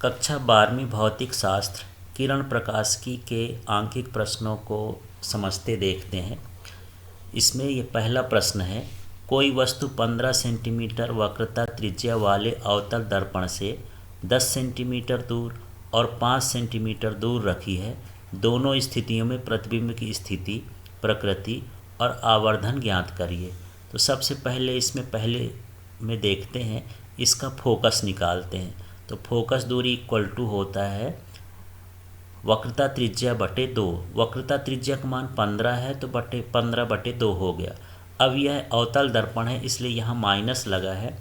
कक्षा 12वीं भौतिक शास्त्र किरण प्रकाशिकी के आंकिक प्रश्नों को समझते देखते हैं। इसमें ये पहला प्रश्न है, कोई वस्तु 15 सेंटीमीटर वक्रता त्रिज्या वाले अवतल दर्पण से 10 सेंटीमीटर दूर और 5 सेंटीमीटर दूर रखी है। दोनों स्थितियों में प्रतिबिंब की स्थिति, प्रकृति और आवर्धन ज्ञात करिए। तो सबसे पहले पहले में देखते हैं, इसका फोकस निकालते हैं। तो फोकस दूरी इक्वल टू होता है वक्रता त्रिज्या बटे 2। वक्रता त्रिज्या का मान 15 है तो 15/2 हो गया। अब यह अवतल दर्पण है इसलिए यहाँ माइनस लगा है।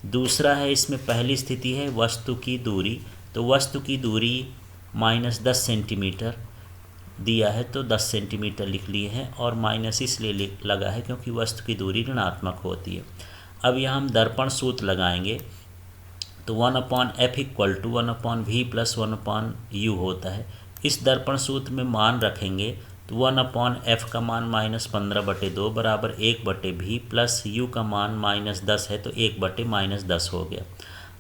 दूसरा है, इसमें पहली स्थिति है वस्तु की दूरी, तो वस्तु की दूरी -10 सेंटीमीटर दिया है तो 10 सेंटीमीटर लिख लिए हैं और माइनस इसलिए लगा है क्योंकि वस्तु की दूरी ऋणात्मक होती है। अब यहाँ हम दर्पण सूत्र लगाएंगे तो 1/f = 1/v + 1/u होता है। इस दर्पण सूत्र में मान रखेंगे तो 1/f का मान -15/2 बराबर 1/v प्लस u का मान -10 है तो 1/-10 हो गया।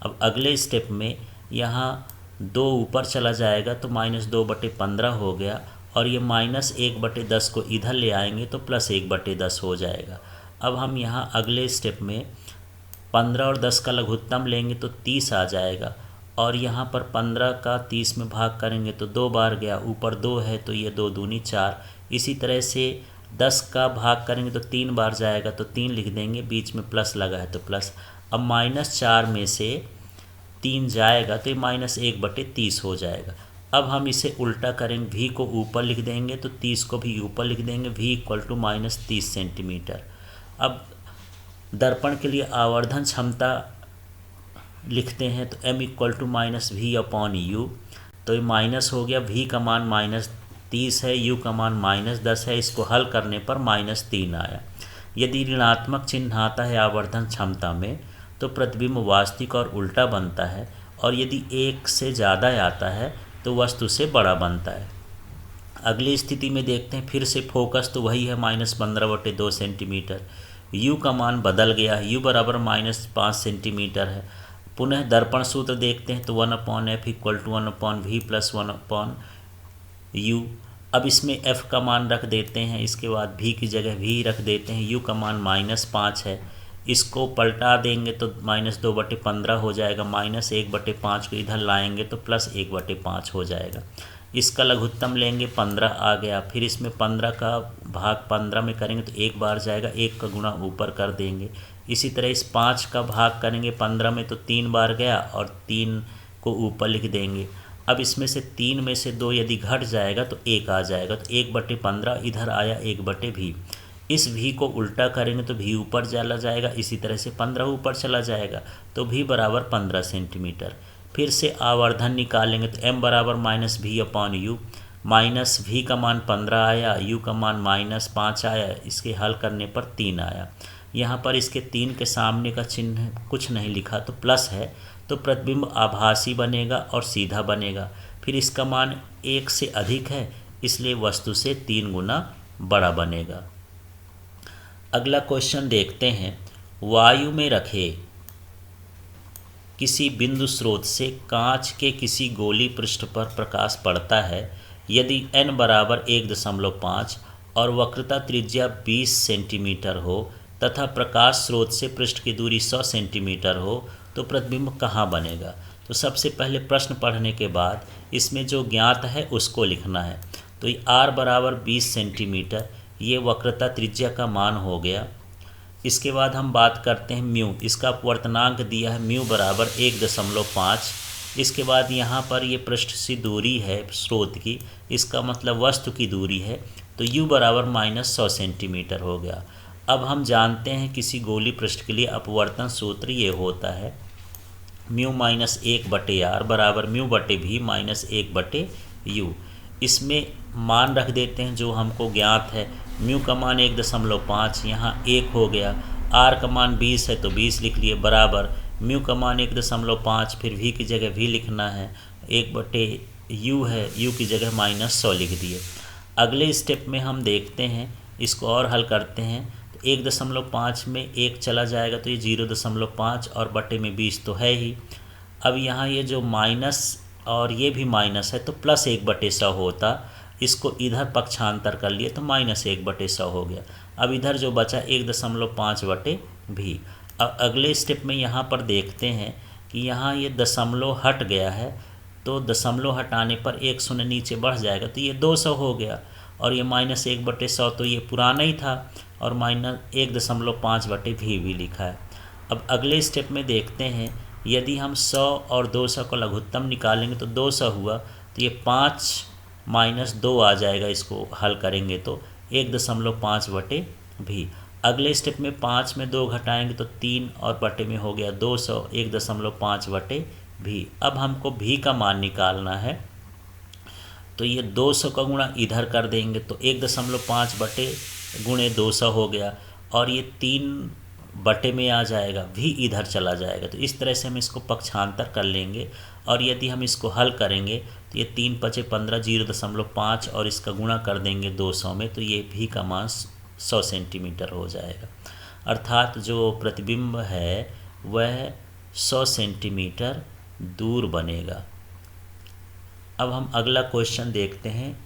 अब अगले स्टेप में यहाँ 2 ऊपर चला जाएगा तो -2/15 हो गया और ये -1/10 को इधर ले आएंगे तो +1/10 हो जाएगा। अब हम यहाँ अगले स्टेप में 15 और 10 का लघुत्तम लेंगे तो 30 आ जाएगा और यहाँ पर 15 का 30 में भाग करेंगे तो 2 बार गया, ऊपर 2 है तो ये 2 दूनी 4। इसी तरह से 10 का भाग करेंगे तो 3 बार जाएगा तो 3 लिख देंगे, बीच में प्लस लगा है तो प्लस। अब -4 में से 3 जाएगा तो ये -1/30 हो जाएगा। अब हम इसे उल्टा करेंगे, v को ऊपर लिख देंगे तो 30 को भी ऊपर लिख देंगे, v = -30 सेंटीमीटर। अब दर्पण के लिए आवर्धन क्षमता लिखते हैं तो m = -v/u। तो ये माइनस हो गया, v का मान -30 है, u का मान -10 है। इसको हल करने पर -3 आया। यदि ऋणात्मक चिन्ह आता है आवर्धन क्षमता में तो प्रतिबिंब वास्तविक और उल्टा बनता है और यदि 1 से ज़्यादा आता है तो वस्तु से बड़ा बनता है। अगली स्थिति में देखते हैं, फिर से फोकस तो वही है -15/2 सेंटीमीटर। u का मान बदल गया, u बराबर -5 सेंटीमीटर है। पुनः दर्पण सूत्र देखते हैं तो 1/f = 1/v + 1/u। अब इसमें f का मान रख देते हैं, इसके बाद v की जगह v रख देते हैं। u का मान -5 है, इसको पलटा देंगे तो -2/15 हो जाएगा। -1/5 को इधर लाएंगे तो +1/5 हो जाएगा। इसका लघुत्तम लेंगे, 15 आ गया। फिर इसमें 15 का भाग 15 में करेंगे तो 1 बार जाएगा, 1 का गुणा ऊपर कर देंगे। इसी तरह इस 5 का भाग करेंगे 15 में तो 3 बार गया और 3 को ऊपर लिख देंगे। अब इसमें से 3 में से 2 यदि घट जाएगा तो 1 आ जाएगा तो 1/15 इधर आया 1/v। इस v को उल्टा करेंगे तो v ऊपर चला जाएगा, इसी तरह से 15 ऊपर चला जाएगा तो v बराबर 15 सेंटीमीटर। फिर से आवर्धन निकालेंगे तो m बराबर -v/u। -v का मान 15 आया, u का मान -5 आया, इसके हल करने पर 3 आया। यहाँ पर इसके 3 के सामने का चिन्ह कुछ नहीं लिखा तो प्लस है, तो प्रतिबिंब आभासी बनेगा और सीधा बनेगा। फिर इसका मान 1 से अधिक है इसलिए वस्तु से 3 गुना बड़ा बनेगा। अगला क्वेश्चन देखते हैं, वायु में रखे किसी बिंदु स्रोत से कांच के किसी गोली पृष्ठ पर प्रकाश पड़ता है। यदि n बराबर 1.5 और वक्रता त्रिज्या 20 सेंटीमीटर हो तथा प्रकाश स्रोत से पृष्ठ की दूरी 100 सेंटीमीटर हो तो प्रतिबिंब कहाँ बनेगा। तो सबसे पहले प्रश्न पढ़ने के बाद इसमें जो ज्ञात है उसको लिखना है। तो r बराबर 20 सेंटीमीटर ये वक्रता त्रिज्या का मान हो गया। इसके बाद हम बात करते हैं म्यू, इसका अपवर्तनांक दिया है म्यू बराबर 1.5। इसके बाद यहाँ पर ये पृष्ठ से दूरी है स्रोत की, इसका मतलब वस्तु की दूरी है तो u बराबर -100 सेंटीमीटर हो गया। अब हम जानते हैं किसी गोली पृष्ठ के लिए अपवर्तन सूत्र ये होता है μ - 1/r बराबर μ/v - 1/u। इसमें मान रख देते हैं जो हमको ज्ञात है। म्यू का मान 1.5, यहाँ 1 हो गया। r का मान 20 है तो 20 लिख लिए बराबर म्यू का मान 1.5, फिर v की जगह v लिखना है, 1/u है, u की जगह -100 लिख दिए। अगले स्टेप में हम देखते हैं, इसको और हल करते हैं। तो 1.5 में 1 चला जाएगा तो ये 0.5 और बटे में 20 तो है ही। अब यहाँ ये जो माइनस और ये भी माइनस है तो +1/100 होता, इसको इधर पक्षांतर कर लिए तो -1/100 हो गया। अब इधर जो बचा 1.5/v। अब अगले स्टेप में यहाँ पर देखते हैं कि यहाँ ये दशमलव हट गया है, तो दशमलव हटाने पर 1 शून्य नीचे बढ़ जाएगा तो ये 200 हो गया, और ये -1/100 तो ये पुराना ही था, और -1.5/v भी लिखा है। अब अगले स्टेप में देखते हैं, यदि हम 100 और 200 का लघुत्तम निकालेंगे तो 200 हुआ, तो ये 5 - 2 आ जाएगा, इसको हल करेंगे तो 1.5/v। अगले स्टेप में 5 में 2 घटाएंगे तो 3 और बटे में हो गया 200, 1.5/v। अब हमको v का मान निकालना है, तो ये 200 का गुणा इधर कर देंगे तो 1.5/200 हो गया, और ये 3 बटे में आ जाएगा, v इधर चला जाएगा। तो इस तरह से हम इसको पक्षांतर कर लेंगे, और यदि हम इसको हल करेंगे तो ये 3 × 5 = 15, 0.5 और इसका गुणा कर देंगे 200 में, तो ये v का मान 100 सेंटीमीटर हो जाएगा। अर्थात जो प्रतिबिंब है वह 100 सेंटीमीटर दूर बनेगा। अब हम अगला क्वेश्चन देखते हैं।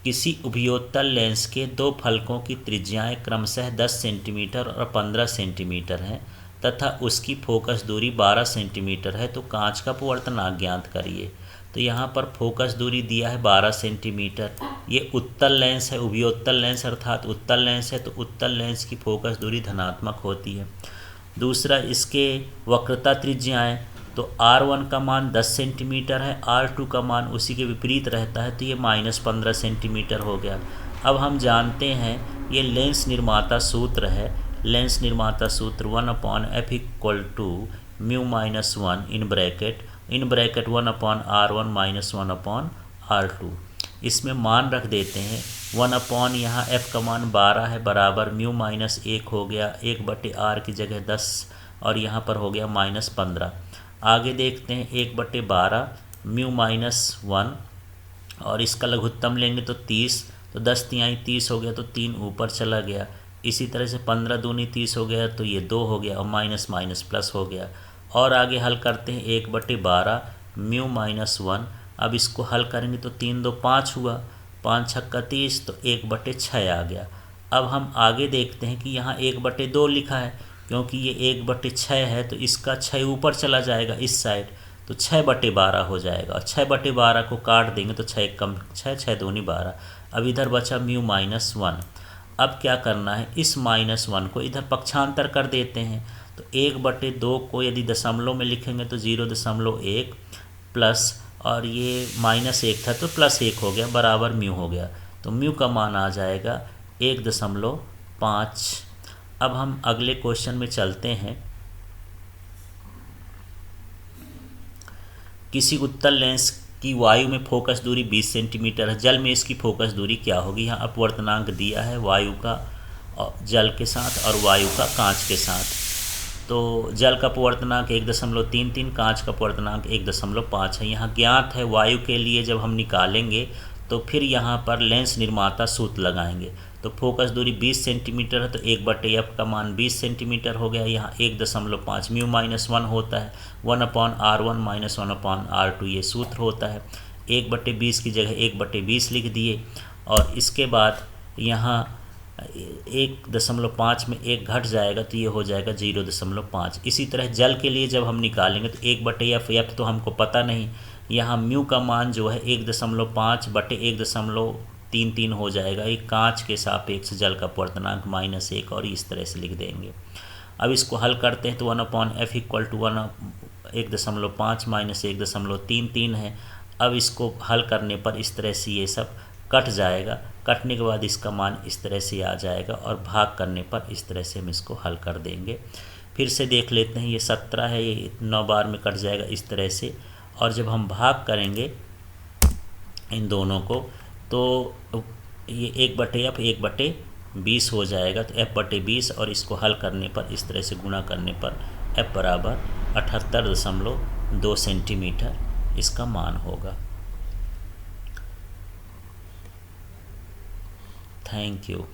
किसी उभयोत्तल लेंस के दो फलकों की त्रिज्याएं क्रमशः 10 सेंटीमीटर और 15 सेंटीमीटर हैं तथा उसकी फोकस दूरी 12 सेंटीमीटर है, तो कांच का अपवर्तनांक ज्ञात करिए। तो यहाँ पर फोकस दूरी दिया है 12 सेंटीमीटर। ये उत्तल लेंस है, उभयोत्तल लेंस अर्थात उत्तल लेंस है, तो उत्तल लेंस की फोकस दूरी धनात्मक होती है। दूसरा, इसके वक्रता त्रिज्याएं, तो R1 का मान 10 सेंटीमीटर है, R2 का मान उसी के विपरीत रहता है, तो ये -15 सेंटीमीटर हो गया। अब हम जानते हैं ये लेंस निर्माता सूत्र है। लेंस निर्माता सूत्र 1/f = μ-1 1/R1 - 1/R2। इसमें मान रख देते हैं। 1/, यहाँ f का मान 12 है, बराबर μ-1 हो गया, 1/r की जगह 10, और यहाँ पर हो गया -15। आगे देखते हैं 1/12 μ-1, और इसका लघुत्तम लेंगे तो 30, तो 10 तिहाई 30 हो गया, तो 3 ऊपर चला गया। इसी तरह से 15 दूनी 30 हो गया, तो ये 2 हो गया, और माइनस माइनस प्लस हो गया। और आगे हल करते हैं 1/12 μ-1। अब इसको हल करेंगे तो 3 2 5 हुआ, 5 छक्का 30, तो 1/6 आ गया। अब हम आगे देखते हैं कि यहाँ 1/2 लिखा है, क्योंकि ये 1/6 है तो इसका 6 ऊपर चला जाएगा इस साइड, तो 6/12 हो जाएगा, और 6/12 को काट देंगे तो 6 कम 6, 6 दूनी 12। अब इधर बचा μ-1। अब क्या करना है, इस -1 को इधर पक्षांतर कर देते हैं। तो 1/2 को यदि दशमलव में लिखेंगे तो 0.1 प्लस, और ये -1 था तो +1 हो गया, बराबर म्यू हो गया। तो म्यू का मान आ जाएगा 1.5। अब हम अगले क्वेश्चन में चलते हैं। किसी उत्तल लेंस की वायु में फोकस दूरी 20 सेंटीमीटर है, जल में इसकी फोकस दूरी क्या होगी। यहाँ अपवर्तनांक दिया है वायु का जल के साथ और वायु का कांच के साथ। तो जल का अपवर्तनांक 1.33, कांच का अपवर्तनांक 1.5 है। यहाँ ज्ञात है वायु के लिए जब हम निकालेंगे तो फिर यहाँ पर लेंस निर्माता सूत्र लगाएंगे। तो फोकस दूरी 20 सेंटीमीटर है, तो 1/f का मान 20 सेंटीमीटर हो गया। यहाँ 1.5 μ-1 होता है, 1/R1 - 1/R2 ये सूत्र होता है। 1/20 की जगह 1/20 लिख दिए, और इसके बाद यहाँ 1.5 में 1 घट जाएगा तो ये हो जाएगा 0.5। इसी तरह जल के लिए जब हम निकालेंगे तो 1/f तो हमको पता नहीं, यहाँ म्यू का मान जो है 1.5/1.33 हो जाएगा। ये कांच के सापेक्ष जल का अपवर्तनांक -1, और इस तरह से लिख देंगे। अब इसको हल करते हैं तो 1/f = 1.5 - 1.33 है। अब इसको हल करने पर इस तरह से ये सब कट जाएगा। कटने के बाद इसका मान इस तरह से आ जाएगा, और भाग करने पर इस तरह से हम इसको हल कर देंगे। फिर से देख लेते हैं, ये 17 है, ये 9 बार में कट जाएगा इस तरह से। और जब हम भाग करेंगे इन दोनों को तो ये 1/f 1/20 हो जाएगा, तो f/20, और इसको हल करने पर इस तरह से गुणा करने पर f बराबर 78.2 सेंटीमीटर इसका मान होगा। Thank you.